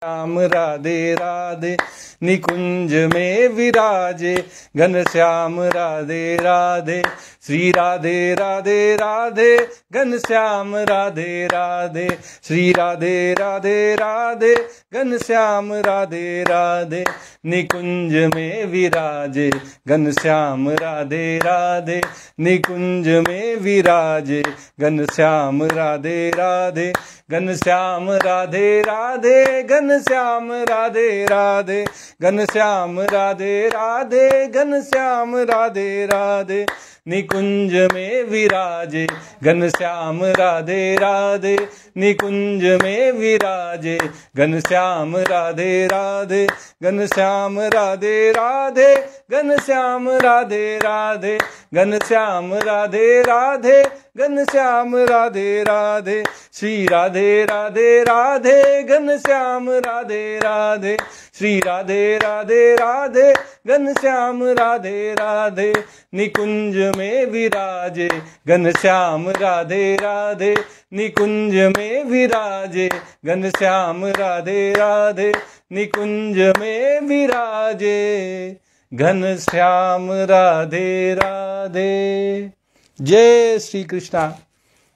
श्याम राधे राधे निकुंज में विराजे, घनश्याम राधे राधे, श्री राधे राधे राधे, घनश्याम राधे राधे, श्री राधे राधे राधे, घनश्याम राधे राधे, निकुंज में विराजे, घनश्याम राधे राधे, निकुंज में विराजे, घनश्याम राधे राधे, घनश्याम राधे राधे, घनश्याम राधे राधे, घनश्याम राधे राधे, घनश्याम राधे राधे, निकुंज में विराजे, घनश्याम राधे राधे, निकुंज में विराजे, घनश्याम राधे राधे, घनश्याम राधे राधे, घनश्याम राधे राधे, घनश्याम राधे राधे, घनश्याम राधे राधे, श्री राधे राधे राधे, घनश्याम राधे राधे, श्री राधे राधे राधे, घनश्याम राधे राधे, निकुंज में विराजे, घनश्याम राधे राधे, निकुंज में विराजे, घनश्याम राधे राधे, निकुंज में विराजे, घनश्याम राधे राधे। जय श्री कृष्णा।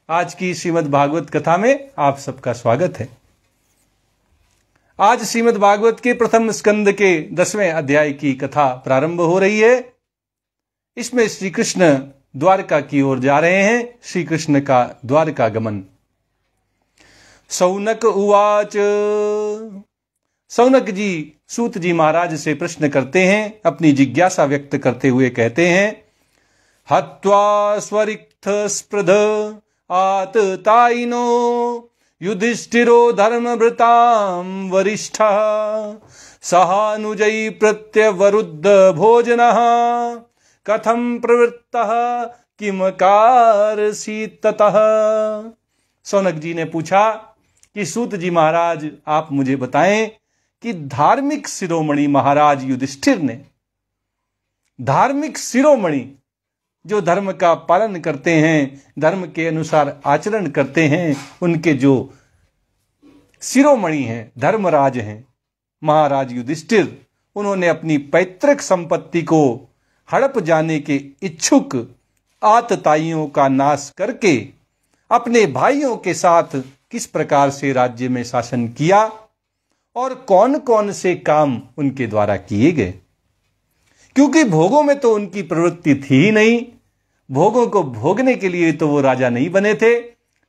आज की श्रीमद् भागवत कथा में आप सबका स्वागत है। आज श्रीमद् भागवत के प्रथम स्कंद के 10वें अध्याय की कथा प्रारंभ हो रही है। इसमें श्री कृष्ण द्वारका की ओर जा रहे हैं। श्री कृष्ण का द्वारका गमन। शौनक उवाच। शौनक जी सूत जी महाराज से प्रश्न करते हैं, अपनी जिज्ञासा व्यक्त करते हुए कहते हैं, हत्वा स्वरिक्त स्पृध आततायिनो युधिष्ठिरो धर्मभृतां वरिष्ठः सहानुजयी प्रत्यवरुद्ध भोजनः कथं प्रवृत्तः किम कारसी ततः। शौनक जी ने पूछा कि सूत जी महाराज आप मुझे बताएं कि धार्मिक शिरोमणि महाराज युधिष्ठिर ने, धार्मिक शिरोमणि जो धर्म का पालन करते हैं, धर्म के अनुसार आचरण करते हैं, उनके जो शिरोमणि हैं, धर्मराज हैं महाराज युधिष्ठिर, उन्होंने अपनी पैतृक संपत्ति को हड़प जाने के इच्छुक आतताइयों का नाश करके अपने भाइयों के साथ किस प्रकार से राज्य में शासन किया और कौन कौन से काम उनके द्वारा किए गए। क्योंकि भोगों में तो उनकी प्रवृत्ति थी ही नहीं, भोगों को भोगने के लिए तो वो राजा नहीं बने थे।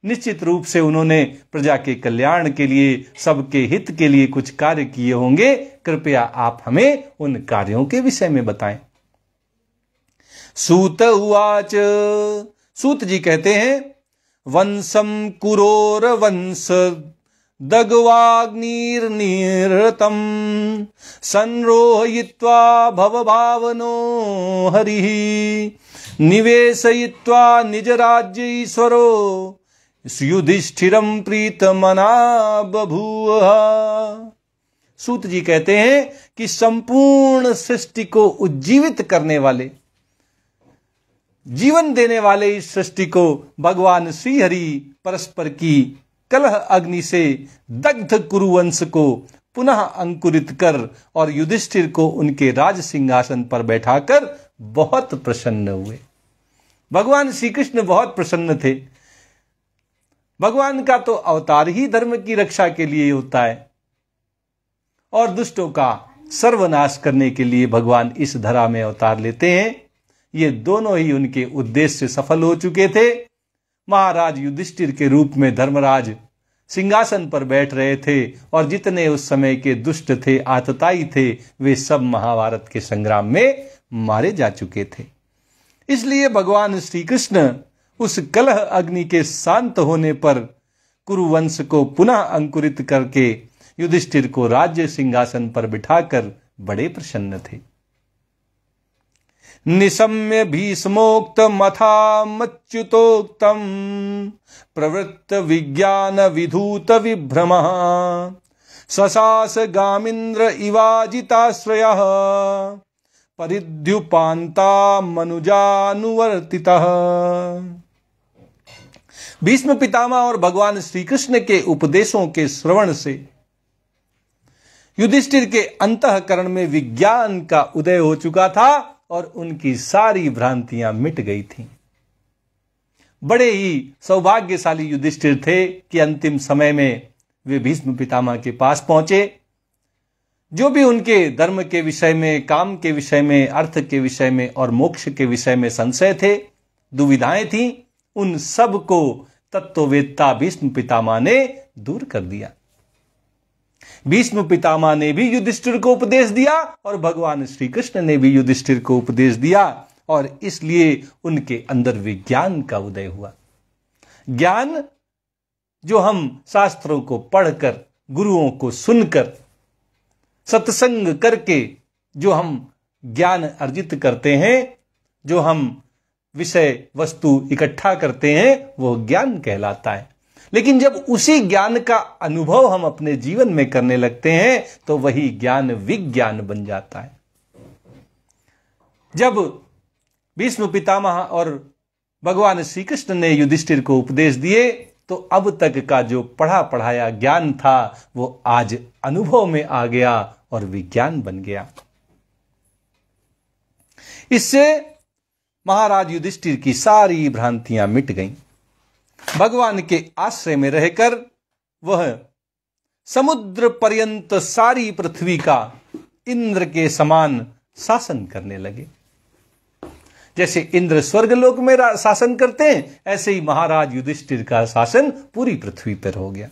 निश्चित रूप से उन्होंने प्रजा के कल्याण के लिए, सबके हित के लिए कुछ कार्य किए होंगे। कृपया आप हमें उन कार्यों के विषय में बताएं। सूत उवाच। सूत जी कहते हैं, वंशम कुरोर वंश दग्वाग्निर्निरतम संरोहयित्वा भवभावनो हरिः निवेशयित्वा निज राज्य ईश्वरो युधिष्ठिरं प्रीतमना बभूव। सूत जी कहते हैं कि संपूर्ण सृष्टि को उज्जीवित करने वाले, जीवन देने वाले इस सृष्टि को भगवान श्री हरि परस्पर की कलह अग्नि से दग्ध कुरुवंश को पुनः अंकुरित कर और युधिष्ठिर को उनके राज सिंहासन पर बैठाकर बहुत प्रसन्न हुए। भगवान श्री कृष्ण बहुत प्रसन्न थे। भगवान का तो अवतार ही धर्म की रक्षा के लिए होता है और दुष्टों का सर्वनाश करने के लिए भगवान इस धरा में अवतार लेते हैं। ये दोनों ही उनके उद्देश्य सफल हो चुके थे। महाराज युधिष्ठिर के रूप में धर्मराज सिंहासन पर बैठ रहे थे और जितने उस समय के दुष्ट थे, आतताई थे, वे सब महाभारत के संग्राम में मारे जा चुके थे। इसलिए भगवान श्री कृष्ण उस कलह अग्नि के शांत होने पर कुरुवंश को पुनः अंकुरित करके युधिष्ठिर को राज्य सिंहासन पर बिठाकर बड़े प्रसन्न थे। निशम्य भीष्मोक्त मथा मच्युतोक्तम प्रवृत्त विज्ञान विधूत विभ्रम ससास गामिन्द्र इवाजिताश्रयः परिद्युपान्ता मनुजानुवर्तितः। भीष्म पितामह और भगवान श्री कृष्ण के उपदेशों के श्रवण से युधिष्ठिर के अंतःकरण में विज्ञान का उदय हो चुका था और उनकी सारी भ्रांतियां मिट गई थीं। बड़े ही सौभाग्यशाली युधिष्ठिर थे कि अंतिम समय में वे भीष्म पितामह के पास पहुंचे। जो भी उनके धर्म के विषय में, काम के विषय में, अर्थ के विषय में और मोक्ष के विषय में संशय थे, दुविधाएं थीं, उन सब को तत्ववेत्ता भीष्म पितामह ने दूर कर दिया। भीष्म पितामह ने भी युधिष्ठिर को उपदेश दिया और भगवान श्री कृष्ण ने भी युधिष्ठिर को उपदेश दिया और इसलिए उनके अंदर विज्ञान का उदय हुआ। ज्ञान जो हम शास्त्रों को पढ़कर, गुरुओं को सुनकर, सत्संग करके जो हम ज्ञान अर्जित करते हैं, जो हम विषय वस्तु इकट्ठा करते हैं, वो ज्ञान कहलाता है। लेकिन जब उसी ज्ञान का अनुभव हम अपने जीवन में करने लगते हैं तो वही ज्ञान विज्ञान बन जाता है। जब भीष्म पितामह और भगवान श्री कृष्ण ने युधिष्ठिर को उपदेश दिए तो अब तक का जो पढ़ा पढ़ाया ज्ञान था वो आज अनुभव में आ गया और विज्ञान बन गया। इससे महाराज युधिष्ठिर की सारी भ्रांतियां मिट गईं। भगवान के आश्रय में रहकर वह समुद्र पर्यंत सारी पृथ्वी का इंद्र के समान शासन करने लगे। जैसे इंद्र स्वर्गलोक में शासन करते हैं, ऐसे ही महाराज युधिष्ठिर का शासन पूरी पृथ्वी पर हो गया।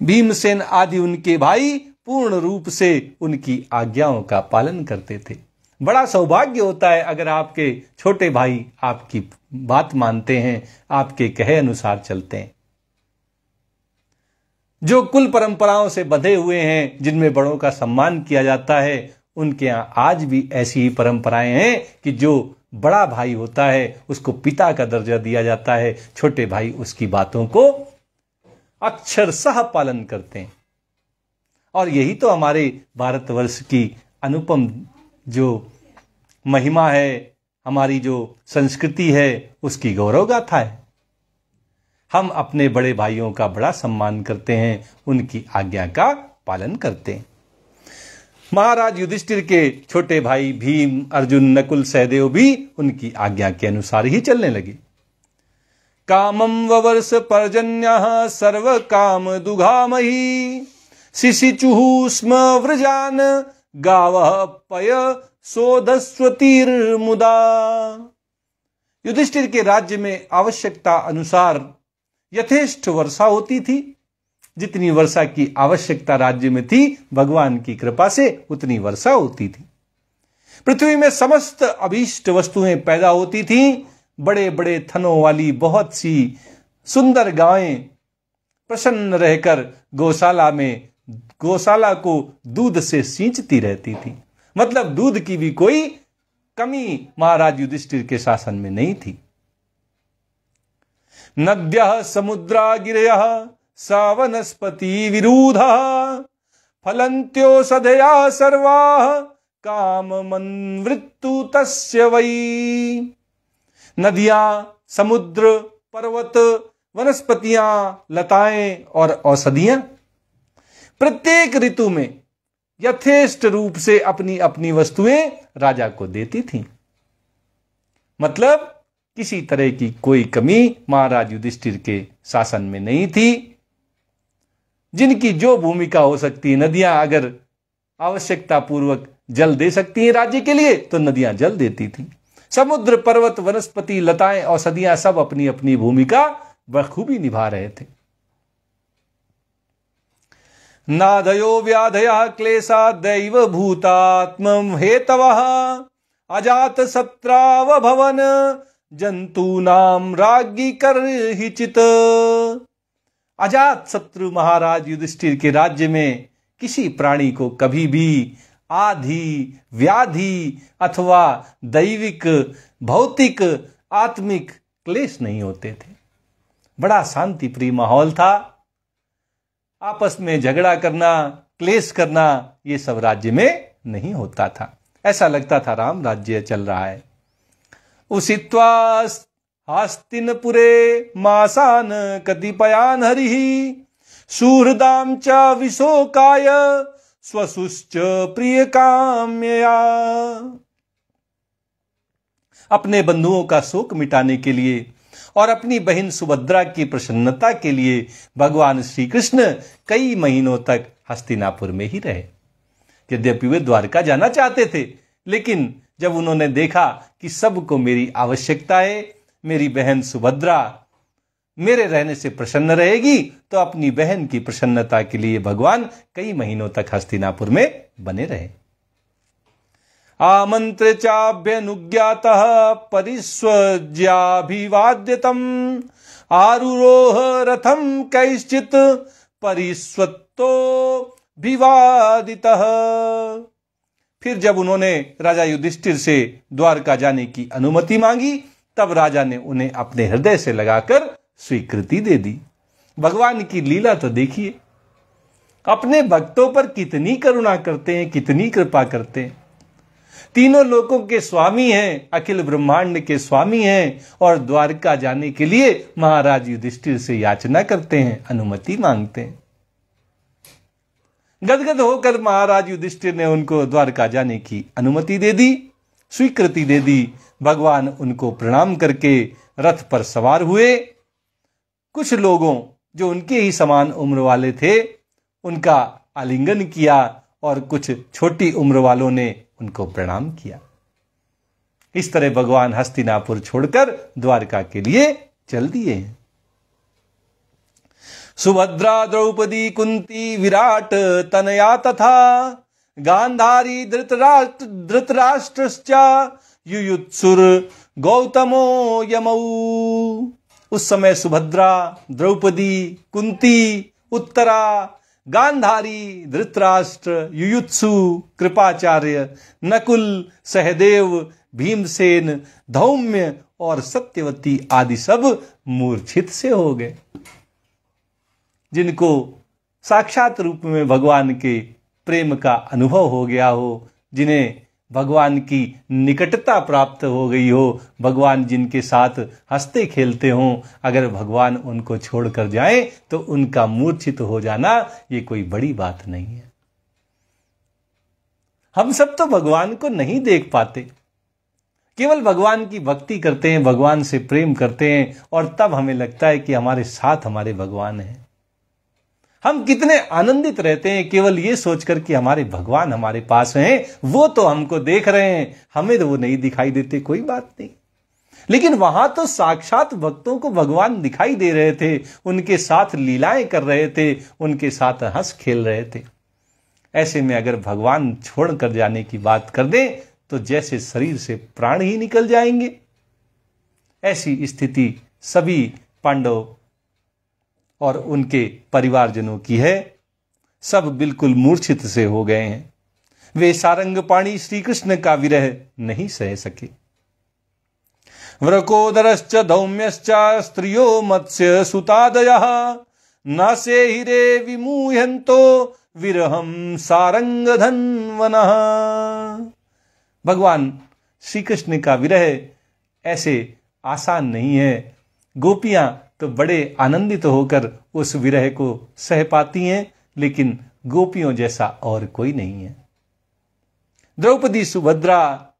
भीमसेन आदि उनके भाई पूर्ण रूप से उनकी आज्ञाओं का पालन करते थे। बड़ा सौभाग्य होता है अगर आपके छोटे भाई आपकी बात मानते हैं, आपके कहे अनुसार चलते हैं। जो कुल परंपराओं से बंधे हुए हैं, जिनमें बड़ों का सम्मान किया जाता है, उनके यहां आज भी ऐसी ही परंपराएं हैं कि जो बड़ा भाई होता है उसको पिता का दर्जा दिया जाता है, छोटे भाई उसकी बातों को अक्षरशः पालन करते हैं। और यही तो हमारे भारतवर्ष की अनुपम जो महिमा है, हमारी जो संस्कृति है, उसकी गौरव गाथा है। हम अपने बड़े भाइयों का बड़ा सम्मान करते हैं, उनकी आज्ञा का पालन करते हैं। महाराज युधिष्ठिर के छोटे भाई भीम, अर्जुन, नकुल, सहदेव भी उनकी आज्ञा के अनुसार ही चलने लगे। कामं ववर्ष पर्जन्यः सर्व काम दुघामहि शिशिचुः स्म व्रजान गावः पय सोधस्वतीर्मुदा। युधिष्ठिर के राज्य में आवश्यकता अनुसार यथेष्ट वर्षा होती थी। जितनी वर्षा की आवश्यकता राज्य में थी, भगवान की कृपा से उतनी वर्षा होती थी। पृथ्वी में समस्त अभीष्ट वस्तुएं पैदा होती थीं। बड़े बड़े थनों वाली बहुत सी सुंदर गायें प्रसन्न रहकर गौशाला को दूध से सींचती रहती थी। मतलब दूध की भी कोई कमी महाराज युधिष्ठिर के शासन में नहीं थी। नद्यः समुद्रा गिरयः सा वनस्पति विरूधः फलन्त्योषधया सर्वाः काममन्वृत्तु तस्य वै। नदियां, समुद्र, पर्वत, वनस्पतियां, लताएं और औषधियां प्रत्येक ऋतु में यथेष्ट रूप से अपनी अपनी वस्तुएं राजा को देती थीं। मतलब किसी तरह की कोई कमी महाराज युधिष्ठिर के शासन में नहीं थी। जिनकी जो भूमिका हो सकती, नदियां अगर आवश्यकता पूर्वक जल दे सकती हैं राज्य के लिए तो नदियां जल देती थीं। समुद्र, पर्वत, वनस्पति, लताएं, औषधियां सब अपनी अपनी भूमिका बखूबी निभा रहे थे। नादयो व्याधयः क्लेशा दैव भूतात्म हेतवः अजात शत्राव भवन जंतूनाम राज्ञी करहिचित। अजात शत्रु महाराज युधिष्ठिर के राज्य में किसी प्राणी को कभी भी आधि, व्याधि अथवा दैविक, भौतिक, आत्मिक क्लेश नहीं होते थे। बड़ा शांति प्रिय माहौल था। आपस में झगड़ा करना, क्लेश करना, ये सब राज्य में नहीं होता था। ऐसा लगता था राम राज्य चल रहा है। उषित्वा हस्तिनपुरे मासान कतिपयान हरिः सुहृदाम च विशोकाय स्वसुश्च प्रिय काम्यया। अपने बंधुओं का शोक मिटाने के लिए और अपनी बहन सुभद्रा की प्रसन्नता के लिए भगवान श्री कृष्ण कई महीनों तक हस्तिनापुर में ही रहे। यद्यपि वे द्वारका जाना चाहते थे, लेकिन जब उन्होंने देखा कि सबको मेरी आवश्यकता है, मेरी बहन सुभद्रा मेरे रहने से प्रसन्न रहेगी, तो अपनी बहन की प्रसन्नता के लिए भगवान कई महीनों तक हस्तिनापुर में बने रहे। आमंत्र चाभ्यनुज्ञातः परिस्वज्याभिवाद्यतम् आरुरोह रथम कैश्चित परिस्वत्तो विवादितः। फिर जब उन्होंने राजा युधिष्ठिर से द्वारका जाने की अनुमति मांगी, तब राजा ने उन्हें अपने हृदय से लगाकर स्वीकृति दे दी। भगवान की लीला तो देखिए, अपने भक्तों पर कितनी करुणा करते हैं, कितनी कृपा करते हैं। तीनों लोकों के स्वामी हैं, अखिल ब्रह्मांड के स्वामी हैं, और द्वारका जाने के लिए महाराज युधिष्ठिर से याचना करते हैं, अनुमति मांगते हैं। गदगद होकर महाराज युधिष्ठिर ने उनको द्वारका जाने की अनुमति दे दी, स्वीकृति दे दी। भगवान उनको प्रणाम करके रथ पर सवार हुए। कुछ लोगों जो उनके ही समान उम्र वाले थे उनका आलिंगन किया, और कुछ छोटी उम्र वालों ने उनको प्रणाम किया। इस तरह भगवान हस्तिनापुर छोड़कर द्वारका के लिए चल दिए हैं। सुभद्रा द्रौपदी कुंती विराट तनया तथा गांधारी धृतराष्ट्रश्च युयुत्सुर गौतमो यमौ। उस समय सुभद्रा, द्रौपदी, कुंती, उत्तरा, गांधारी, धृतराष्ट्र, युयुत्सु, कृपाचार्य, नकुल, सहदेव, भीमसेन, धौम्य और सत्यवती आदि सब मूर्छित से हो गए। जिनको साक्षात रूप में भगवान के प्रेम का अनुभव हो गया हो, जिन्हें भगवान की निकटता प्राप्त हो गई हो, भगवान जिनके साथ हंसते खेलते हों, अगर भगवान उनको छोड़कर जाए तो उनका मूर्छित हो जाना ये कोई बड़ी बात नहीं है। हम सब तो भगवान को नहीं देख पाते, केवल भगवान की भक्ति करते हैं, भगवान से प्रेम करते हैं, और तब हमें लगता है कि हमारे साथ हमारे भगवान हैं। हम कितने आनंदित रहते हैं केवल ये सोचकर कि हमारे भगवान हमारे पास हैं, वो तो हमको देख रहे हैं, हमें तो वो नहीं दिखाई देते, कोई बात नहीं। लेकिन वहां तो साक्षात भक्तों को भगवान दिखाई दे रहे थे, उनके साथ लीलाएं कर रहे थे, उनके साथ हंस खेल रहे थे। ऐसे में अगर भगवान छोड़कर जाने की बात कर दें तो जैसे शरीर से प्राण ही निकल जाएंगे। ऐसी स्थिति सभी पांडव और उनके परिवारजनों की है। सब बिल्कुल मूर्छित से हो गए हैं। वे सारंगपाणी श्री कृष्ण का विरह नहीं सह सके। व्रकोदरश्च धौम्यश्च स्त्रियो मत्स्य सुतादयः न से हिरे विमूह्यन्तो विरहम सारंग धन्वनः। भगवान श्री कृष्ण का विरह ऐसे आसान नहीं है। गोपियां तो बड़े आनंदित होकर उस विरह को सह पाती हैं, लेकिन गोपियों जैसा और कोई नहीं है। द्रौपदी, सुभद्रा,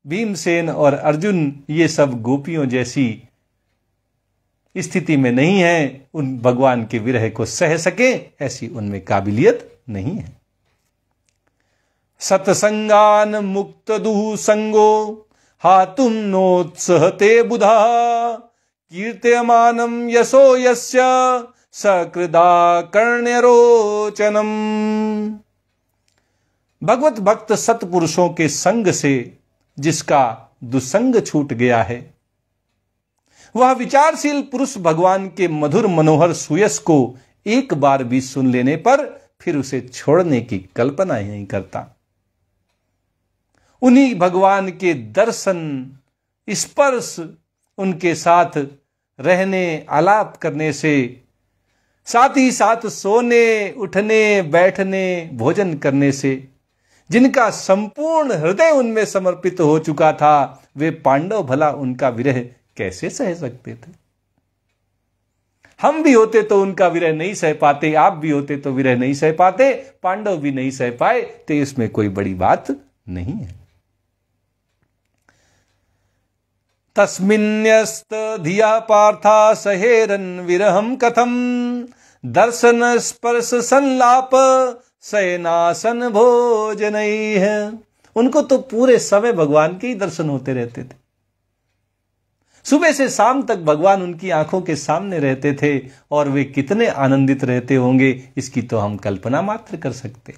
भीमसेन और अर्जुन ये सब गोपियों जैसी स्थिति में नहीं है, उन भगवान के विरह को सह सके ऐसी उनमें काबिलियत नहीं है। सतसंगान मुक्त दुहु संगो हातुम नोत्सहते बुधा कीर्त्यमानम यशो यस्य सकृदा कर्ण्यरोचनम। भगवत भक्त सतपुरुषों के संग से जिसका दुसंग छूट गया है, वह विचारशील पुरुष भगवान के मधुर मनोहर सुयस को एक बार भी सुन लेने पर फिर उसे छोड़ने की कल्पना ही नहीं करता। उन्हीं भगवान के दर्शन, स्पर्श, उनके साथ रहने, आलाप करने से, साथ ही साथ सोने, उठने, बैठने, भोजन करने से, जिनका संपूर्ण हृदय उनमें समर्पित हो चुका था, वे पांडव भला उनका विरह कैसे सह सकते थे। हम भी होते तो उनका विरह नहीं सह पाते, आप भी होते तो विरह नहीं सह पाते, पांडव भी नहीं सह पाए, तो इसमें कोई बड़ी बात नहीं है। तस्मिन्यस्त धिया पार्था सहेरन विरहम कथम दर्शन स्पर्श संलाप शयनासन भोजन है। उनको तो पूरे समय भगवान के ही दर्शन होते रहते थे, सुबह से शाम तक भगवान उनकी आंखों के सामने रहते थे, और वे कितने आनंदित रहते होंगे इसकी तो हम कल्पना मात्र कर सकते।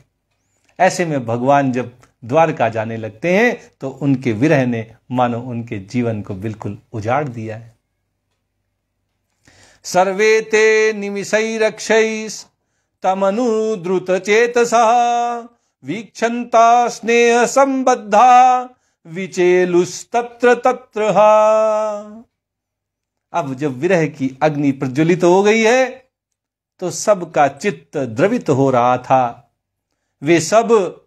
ऐसे में भगवान जब द्वारका जाने लगते हैं तो उनके विरह ने मानो उनके जीवन को बिल्कुल उजाड़ दिया है। सर्वे ते निमिषै रक्षैस् तमनुद्रुत चेतसा वीक्षन्ता स्नेह संबद्धा विचेलुस्तत्र तत्र। अब जब विरह की अग्नि प्रज्वलित हो गई है तो सबका चित्त द्रवित हो रहा था। वे सब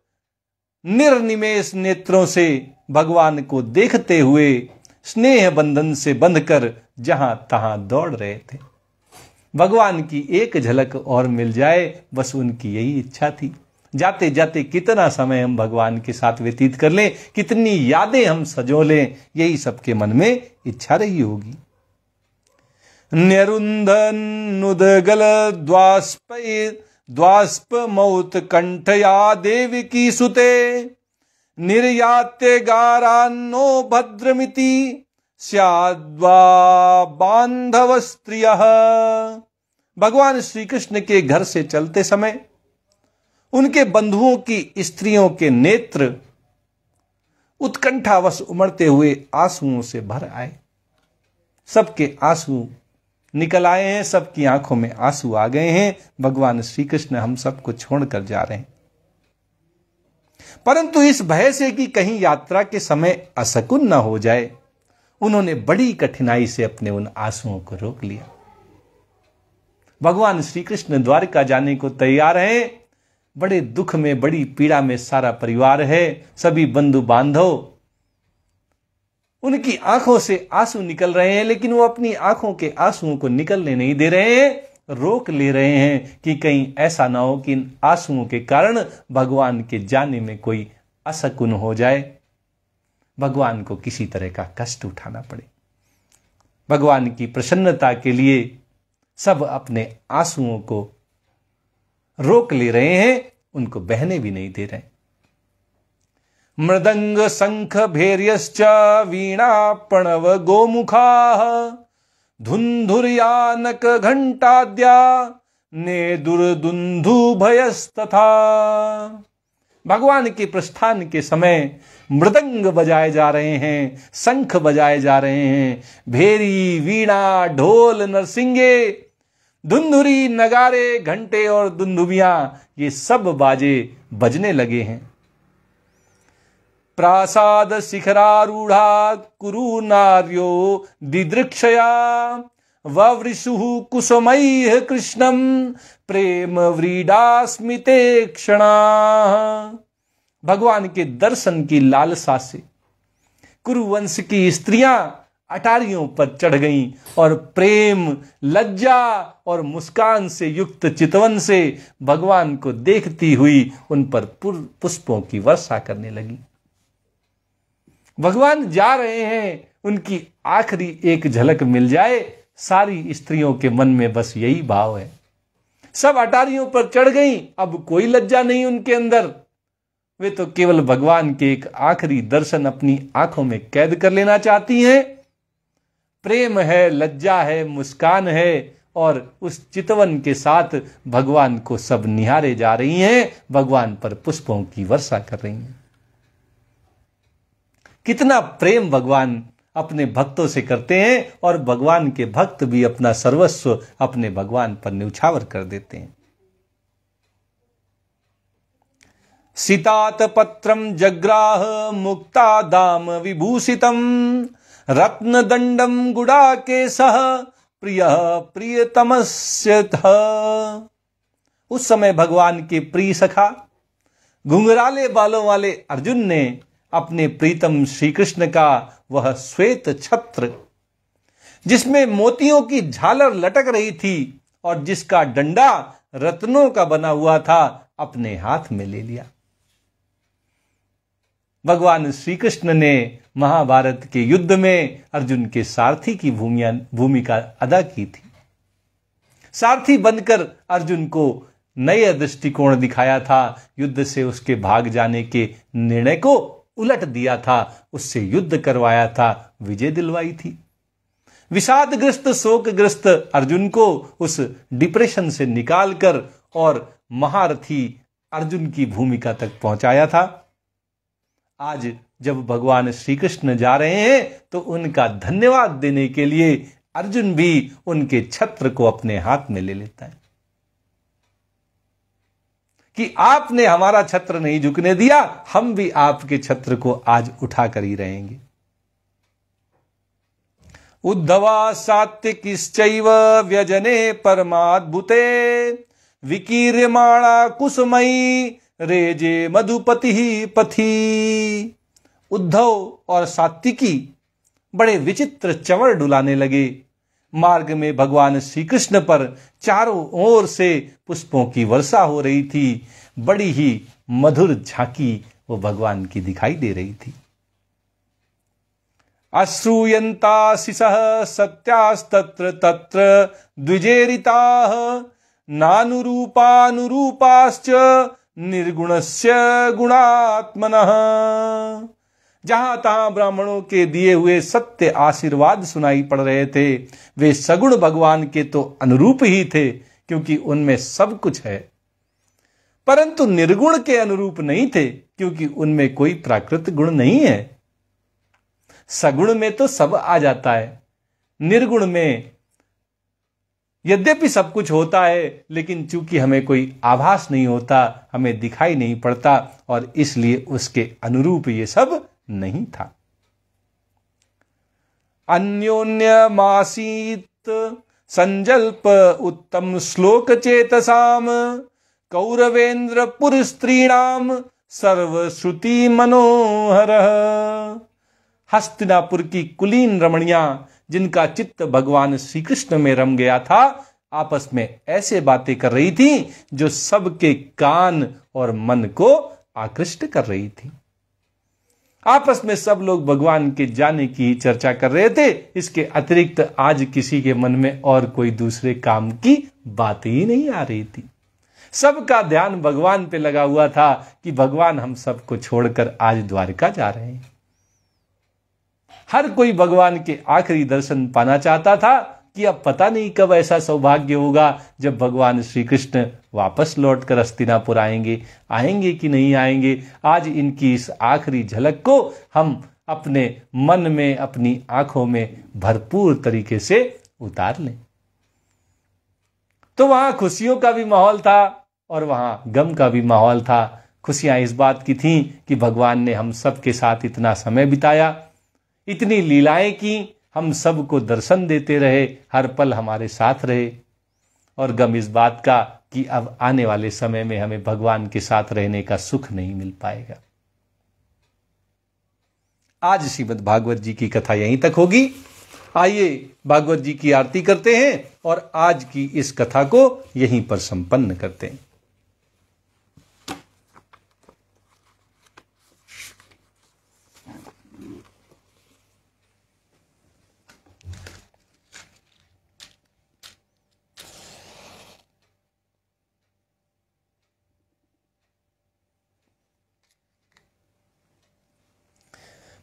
निर्निमेष नेत्रों से भगवान को देखते हुए स्नेह बंधन से बंधकर जहां तहां दौड़ रहे थे। भगवान की एक झलक और मिल जाए, बस उनकी यही इच्छा थी। जाते जाते कितना समय हम भगवान के साथ व्यतीत कर लें, कितनी यादें हम सजो लें, यही सबके मन में इच्छा रही होगी। न्यरुन्धनुदगल द्वास्प मौत कंठया देवी की सुते निर्यात्य गारान्नो भद्रमिति स्याद्वा बांधव स्त्रियः। भगवान श्री कृष्ण के घर से चलते समय उनके बंधुओं की स्त्रियों के नेत्र उत्कंठावश उमड़ते हुए आंसुओं से भर आए। सबके आंसू निकल आए हैं, सबकी आंखों में आंसू आ गए हैं। भगवान श्री कृष्ण हम सबको छोड़कर जा रहे हैं, परंतु इस भय से कि कहीं यात्रा के समय असकुन न हो जाए, उन्होंने बड़ी कठिनाई से अपने उन आंसुओं को रोक लिया। भगवान श्री कृष्ण द्वारका जाने को तैयार हैं। बड़े दुख में, बड़ी पीड़ा में सारा परिवार है, सभी बंधु बांधव। उनकी आंखों से आंसू निकल रहे हैं, लेकिन वो अपनी आंखों के आंसुओं को निकलने नहीं दे रहे हैं, रोक ले रहे हैं कि कहीं ऐसा ना हो कि इन आंसुओं के कारण भगवान के जाने में कोई असकुन हो जाए, भगवान को किसी तरह का कष्ट उठाना पड़े। भगवान की प्रसन्नता के लिए सब अपने आंसुओं को रोक ले रहे हैं, उनको बहने भी नहीं दे रहे। मृदंग शंख भैर्यश्च वीणा प्रणव गोमुखा धुंधुर्यानक घंटाद्या ने दुर्दुंधु भयस्तथा। भगवान के प्रस्थान के समय मृदंग बजाए जा रहे हैं, शंख बजाए जा रहे हैं, भेरी, वीणा, ढोल, नरसिंगे, धुंधुरी, नगारे, घंटे और दुंदुबियां, ये सब बाजे बजने लगे हैं। प्रासाद शिखरारूढ़ा कुरु नार्यो दिदृक्षया ववृषुः कुसुमैः कृष्णं प्रेम व्रीडा स्मिते क्षणा। भगवान के दर्शन की लालसा से कुरुवंश की स्त्रियां अटारियों पर चढ़ गईं और प्रेम, लज्जा और मुस्कान से युक्त चितवन से भगवान को देखती हुई उन पर पुष्पों की वर्षा करने लगी। भगवान जा रहे हैं, उनकी आखिरी एक झलक मिल जाए, सारी स्त्रियों के मन में बस यही भाव है। सब अटारियों पर चढ़ गईं, अब कोई लज्जा नहीं उनके अंदर। वे तो केवल भगवान के एक आखिरी दर्शन अपनी आंखों में कैद कर लेना चाहती हैं। प्रेम है, लज्जा है, मुस्कान है, और उस चितवन के साथ भगवान को सब निहारे जा रही हैं, भगवान पर पुष्पों की वर्षा कर रही हैं। कितना प्रेम भगवान अपने भक्तों से करते हैं, और भगवान के भक्त भी अपना सर्वस्व अपने भगवान पर न्यौछावर कर देते हैं। सीतात पत्रम जग्राह मुक्ता दाम विभूषितम रत्न दंडम गुडाकेशः प्रिय प्रियतमस्य था। उस समय भगवान के प्रिय सखा घुंघराले बालों वाले अर्जुन ने अपने प्रीतम श्री कृष्ण का वह श्वेत छत्र जिसमें मोतियों की झालर लटक रही थी और जिसका डंडा रत्नों का बना हुआ था, अपने हाथ में ले लिया। भगवान श्री कृष्ण ने महाभारत के युद्ध में अर्जुन के सारथी की भूमिका अदा की थी। सारथी बनकर अर्जुन को नया दृष्टिकोण दिखाया था, युद्ध से उसके भाग जाने के निर्णय को उलट दिया था, उससे युद्ध करवाया था, विजय दिलवाई थी। विषादग्रस्त शोकग्रस्त अर्जुन को उस डिप्रेशन से निकालकर और महारथी अर्जुन की भूमिका तक पहुंचाया था। आज जब भगवान श्री कृष्ण जा रहे हैं तो उनका धन्यवाद देने के लिए अर्जुन भी उनके छत्र को अपने हाथ में ले लेता है कि आपने हमारा छत्र नहीं झुकने दिया, हम भी आपके छत्र को आज उठाकर ही रहेंगे। उद्धवा सात्विकिश्चैव व्यजने परमाद्भुते विकीर्यमाणा कुसुमयी रेजे मधुपति पथी। उद्धव और सात्विकी बड़े विचित्र चंवर डुलाने लगे। मार्ग में भगवान श्री कृष्ण पर चारों ओर से पुष्पों की वर्षा हो रही थी। बड़ी ही मधुर झांकी वो भगवान की दिखाई दे रही थी। अश्रूयन्ताशिषः सत्यास्तत्र तत्र द्विजेरिताः नानुरूपानुरूपाश्च निर्गुणस्य गुणात्मनः। जहां तहां ब्राह्मणों के दिए हुए सत्य आशीर्वाद सुनाई पड़ रहे थे, वे सगुण भगवान के तो अनुरूप ही थे क्योंकि उनमें सब कुछ है, परंतु निर्गुण के अनुरूप नहीं थे क्योंकि उनमें कोई प्राकृत गुण नहीं है। सगुण में तो सब आ जाता है, निर्गुण में यद्यपि सब कुछ होता है लेकिन चूंकि हमें कोई आभास नहीं होता, हमें दिखाई नहीं पड़ता और इसलिए उसके अनुरूप ये सब नहीं था। अन्योन्यमासीत संजल्प उत्तम श्लोक चेतसाम कौरवेन्द्र पुरस्त्रीणाम सर्वश्रुति मनोहर। हस्तिनापुर की कुलीन रमणियां जिनका चित्त भगवान श्री कृष्ण में रम गया था, आपस में ऐसे बातें कर रही थी जो सबके कान और मन को आकृष्ट कर रही थी। आपस में सब लोग भगवान के जाने की चर्चा कर रहे थे। इसके अतिरिक्त आज किसी के मन में और कोई दूसरे काम की बात ही नहीं आ रही थी। सबका ध्यान भगवान पे लगा हुआ था कि भगवान हम सबको छोड़कर आज द्वारका जा रहे हैं। हर कोई भगवान के आखिरी दर्शन पाना चाहता था कि अब पता नहीं कब ऐसा सौभाग्य होगा जब भगवान श्री कृष्ण वापस लौटकर हस्तिनापुर आएंगे कि नहीं आएंगे। आज इनकी इस आखिरी झलक को हम अपने मन में, अपनी आंखों में भरपूर तरीके से उतार लें। तो वहां खुशियों का भी माहौल था और वहां गम का भी माहौल था। खुशियां इस बात की थीं कि भगवान ने हम सबके साथ इतना समय बिताया, इतनी लीलाएं की, हम सबको दर्शन देते रहे, हर पल हमारे साथ रहे। और गम इस बात का कि अब आने वाले समय में हमें भगवान के साथ रहने का सुख नहीं मिल पाएगा। आज श्रीमद् भागवत जी की कथा यहीं तक होगी। आइए भागवत जी की आरती करते हैं और आज की इस कथा को यहीं पर संपन्न करते हैं।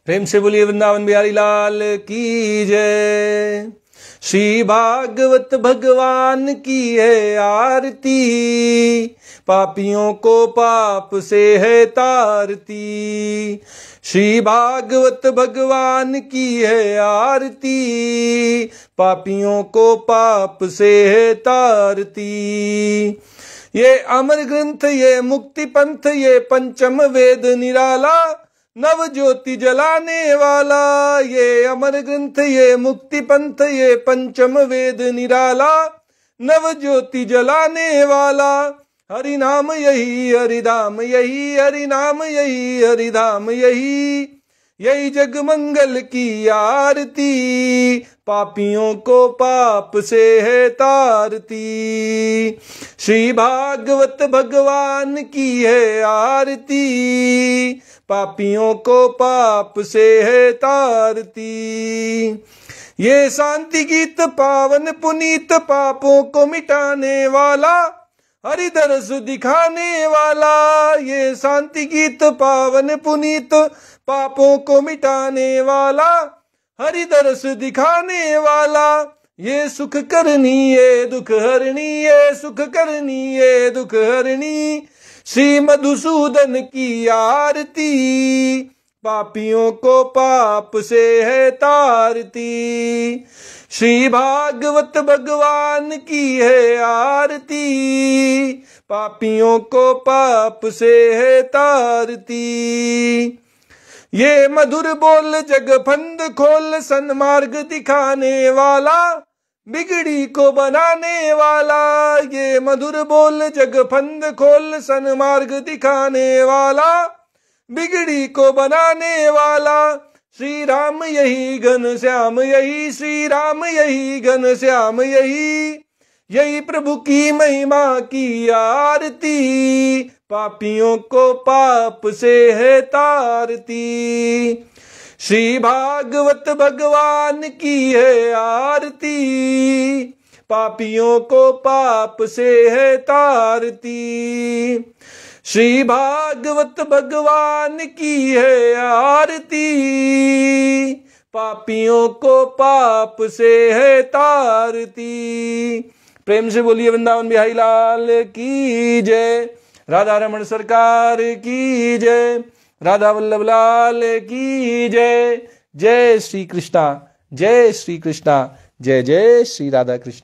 प्रेम से बोलिए वृंदावन बिहारी लाल की जय। श्री भागवत भगवान की है आरती, पापियों को पाप से है तारती। श्री भागवत भगवान की है आरती, पापियों को पाप से है तारती। ये अमर ग्रंथ, ये मुक्ति पंथ, ये पंचम वेद निराला, नव ज्योति जलाने वाला। ये अमर ग्रंथ, ये मुक्ति पंथ, ये पंचम वेद निराला, नव ज्योति जलाने वाला। हरि नाम यही, हरि धाम यही, हरि नाम यही, हरि धाम यही। यही जग मंगल की आरती, पापियों को पाप से है तारती। श्री भागवत भगवान की है आरती, पापियों को पाप से है तारती। ये शांति गीत पावन पुनीत, पापों को मिटाने वाला, हरि दरस दिखाने वाला। ये शांति गीत पावन पुनीत, पापों को मिटाने वाला, हरि दरस दिखाने वाला। ये सुख करनी ये दुख हरणी, ये सुख करनी ये दुख हरणी। श्री मधुसूदन की आरती, पापियों को पाप से है तारती। श्री भागवत भगवान की है आरती, पापियों को पाप से है तारती। ये मधुर बोल जग फंद खोल, सन्मार्ग दिखाने वाला, बिगड़ी को बनाने वाला। ये मधुर बोल जग फंद खोल, सन्मार्ग दिखाने वाला, बिगड़ी को बनाने वाला। श्री राम यही घन श्याम यही, श्री राम यही घन श्याम यही। यही प्रभु की महिमा की आरती, पापियों को पाप से है तारती। श्री भागवत भगवान की है आरती, पापियों को पाप से है तारती। श्री भागवत भगवान की है आरती, पापियों को पाप से है तारती। प्रेम से बोलिए वृंदावन बिहारी लाल की जय, राधा रमण सरकार की जय, राधा वल्लभ लाल की जय। जय श्री कृष्णा, जय श्री कृष्णा, जय जय श्री राधा कृष्ण।